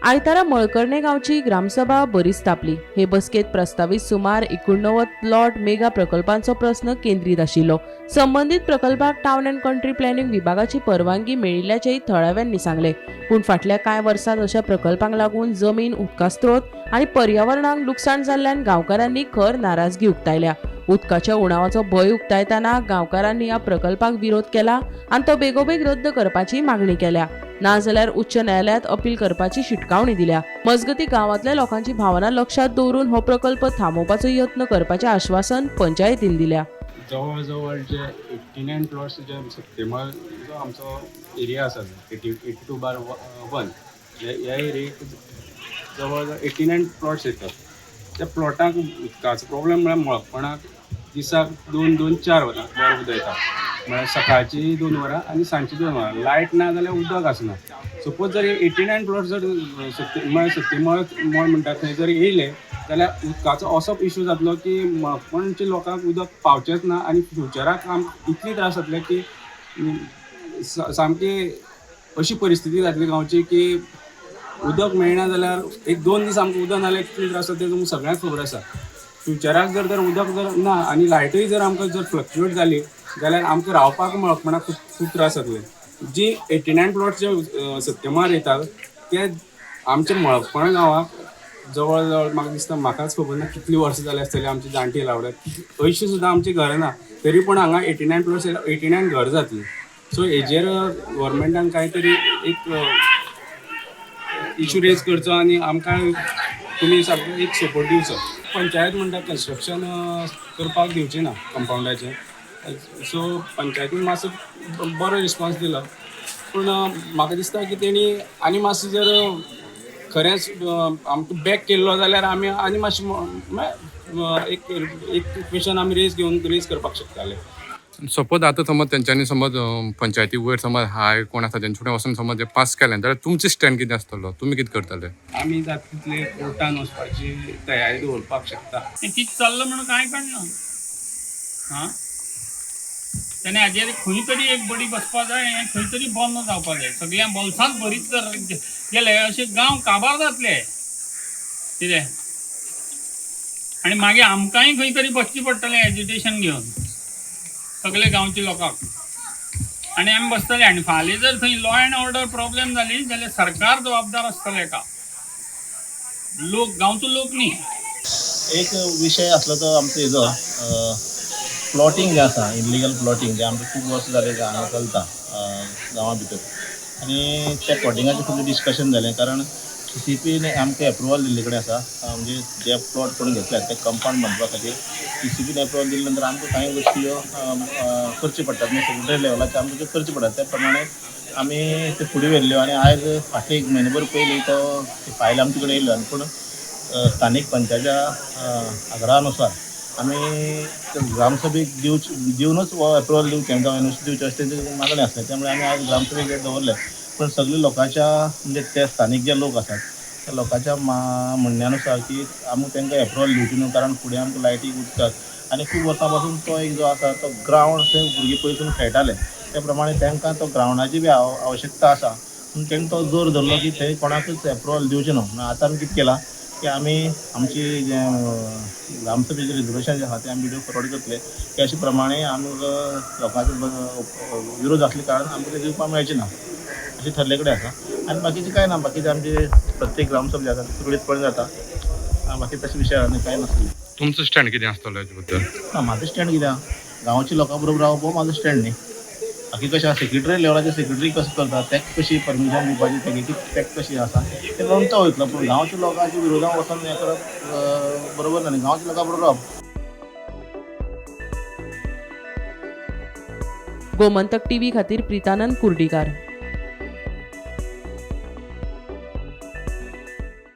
आयतारा मळकर्णे गावची ग्रामसभा बरीच तापली। हे बसकेत प्रस्तावित सुमार 89 प्लॉट मेगा प्रकल्पांचो प्रश्न केंद्रीत आशिल्लो। संबंधित प्रकल्पाक टाउन अँड कंट्री प्लॅनिंग विभागाची परवानगी मेळिल्ल्याचेय थळाव्यांनी सांगले। पूण फाटल्या कांय वर्षांत अशा प्रकल्पांक लागून जमीन, उदका स्त्रोत आणि पर्यावरणाक लुकसाण जाल्ल्यान गांवकारांनी खर नाराजगी उक्तायल्या। उदकाच्या उणावाचो भय उक्तायतना गांवकारांनी ह्या प्रकल्पाक विरोध केला आणि तो बेगोबेग रद्द करपाची मागणी केल्या। नाजाल्यार उच्च न्यायालयात अपील करपाची शिटकावणी दिल्या। मजगती गावातल्या लोकांची भावना लक्षात दवरून हो प्रकल्प थांबोवपाचो यत्न करपाचे आश्वासन पंचायतीन दिल्या। जवळ जवळ जे 89 प्लॉट्स जे सप्टेंबर जो आमचो एरिया आसा 82/1 ह्या एरियेक जवळ जवळ 89 प्लॉट्स येतात। त्या प्लॉटाक उदकाचो प्रॉब्लेम म्हळ्यार मळपणाक दिसाक 2-4 वरां उदक येता। म्हळ्यार सकाळची 2 वरां आनी सांजची 2 वरां। लायट ना जाल्यार उदक आसना। सपोज जर 89 प्लॉट जर सप्टेंबर मळ म्हणटा थंय जर येयले जाल्यार उदकाचो असो इश्यू जातलो की मळपणच्या लोकांक उदक पावचेंच ना आनी फ्युचराक इतली त्रास जातले की सामकी अशी परिस्थिती जातली गांवची की उदक मेळना जाल्यार 1-2 दीस आमकां उदक नाल्यार कितले त्रास जाता ते तुमकां सगळ्यांक खबर आसा। फ्युचराक जर उदक जर ना आनी लायटूय जर आमकां जर फ्लक्च्युएट जाली जाल्यार आमकां रावपाक मळपणाक खूब त्रास जातले। जी 89 प्लॉट जे सप्टेंबर येतात ते आमच्या मळपण गांवाक जवळ जवळ म्हाका दिसता म्हाकाच खबर ना कितली वर्सां जाली आसतली आमची जाणटी लावड्याक अयशीं सुद्दां आमची घरां ना। तरी पूण हांगा 89 प्लॉट्स 89 घर जातली। सो हेजेर गव्हर्मेंटान कांय तरी एक इश्यू रेज करचो आनी आमकां तुमी सारको एक सपोर्ट दिवचो। पंचायत म्हणटा कन्स्ट्रक्शन करपाक दिवचें ना कंपाउंडाचें। सो पंचायतीन मातसो बरो रिस्पॉन्स दिलो पूण म्हाका दिसता की तेणी आनी मातसो जर खरेंच आमकां बॅक केल्लो जाल्यार आमी आनी मातशें एक क्वेशन आमी रेज करपाक शकताले। सपोज आता समज तेंच्यांनी समज पंचायती वयर समज हाय कोण आसा तेंचे कडेन वचून समज पास केलें जाल्यार तुमचे स्टँड कितें आसतलो? तुमी कितें करतले? आमी जाता तितले कोर्टान वचपाची तयारी दवरपाक शकता। कितें चल्लां म्हणून कांय कळना। हां तेणे हाजेर खंय तरी एक बडी बसपा जाय हें खंय तरी बंद जावपा जाय। सगळ्या बोल्सांत भरीत जर गेले अशे गांव काबार जातले कितें आनी मागीर आमकांय खंय तरी बसचें पडटलें एज्युटेशन घेवन सगळे गांवच्या लोकांक आनी आमी बसतले आनी फाल्यां जर थंय लॉ एंड ऑर्डर प्रॉब्लेम जाली जाल्यार सरकार जबाबदार आसतलें हेका लोक गांवचो लोक न्ही। एक विषय आसलो तो आमचो हेजो प्लॉटिंग जे आसा इल्लिगल प्लॉटिंग जे आमचे खूब वर्सां जाले हांगा चलता गांवा भितर आनी त्या प्लॉटिंगाचें खूब डिस्कशन जालें कारण CCPन आमकां एप्रुवल दिल्ले कडेन आसा म्हणजे जे प्लॉट कोण घेतल्यात ते कंपाउंड बांदपा खातीर CCPन एप्रुवल दिले नंतर आमकां कांय गोश्टी ह्यो करच्यो पडटात म्हणजे सेक्रेटरी लेवलाचेर आमकां त्यो करच्यो पडटात। त्या प्रमाणे आमी ते फुडें व्हेल्ल्यो आनी आयज फाटले 1 म्हयनोभर पयलीं तो फायल आमचे कडेन येयल्लो आनी पूण स्थानीक पंचायतीच्या आग्रहानुसार आमी ग्रामसभेक दिवनूच हो एप्रुवल दिवचें जावं एनओसी दिवचें अशें तेंची मागणी आसली। त्यामुळे आमी आयज ग्रामसभेक हे दवरले पण सगळे लोकांच्या म्हणजे ते स्थानीक जे लोक आसात त्या लोकांच्या म्हणण्यानुसार की आमी तांकां एप्रुवल दिवची न्हू कारण फुडें आमकां लायटीक उदकाक आनी खूब वर्सां पासून तो एक जो आसा तो ग्रावंड थंय भुरगीं पयसून खेळटाले त्या प्रमाणे तांकां तो ग्रावंडाची बी आवश्यकता आसा पूण तांणी तो जोर धरलो की थंय कोणाकूच एप्रुवल दिवचें न्हू। आतां आमी कितें केलां की आमी आमची जे ग्रामसभेचें रिजोल्युशन जें आसा तें आमी व्हिडियो फॉरवर्ड करतले की अशे प्रमाणे आमकां लोकांचो विरोध आसल्या कारणान आमकां ते दिवपाक मेळचें ना अशें ठरले कडेन आसा। आनी बाकीचें कांय ना बाकीचें आमचे प्रत्येक ग्रामसभा आसा सुरळीतपणे जाता बाकी तशे विशय आनी कांय नासले। तुमचो स्टँड कितें आसतलो हेचे बद्दल? ना म्हाजो स्टँड कित्याक गांवच्या लोकां बरोबर रावप हो म्हाजो स्टँड न्ही। बाकी कशें आसा सेक्रेटरी लेवलाचेर सेक्रेटरी कसो करता ताका कशी परमिशन दिवपाची ताका कशी आसा ते प्रमाणे तो वयतलो पूण गांवच्या लोकांच्या विरोधान वचून हें करप बरोबर ना न्ही। गांवच्या लोकां बरोबर रावप। गोमंतक टीव्ही खातीर प्रितानंद कुर्डीकार।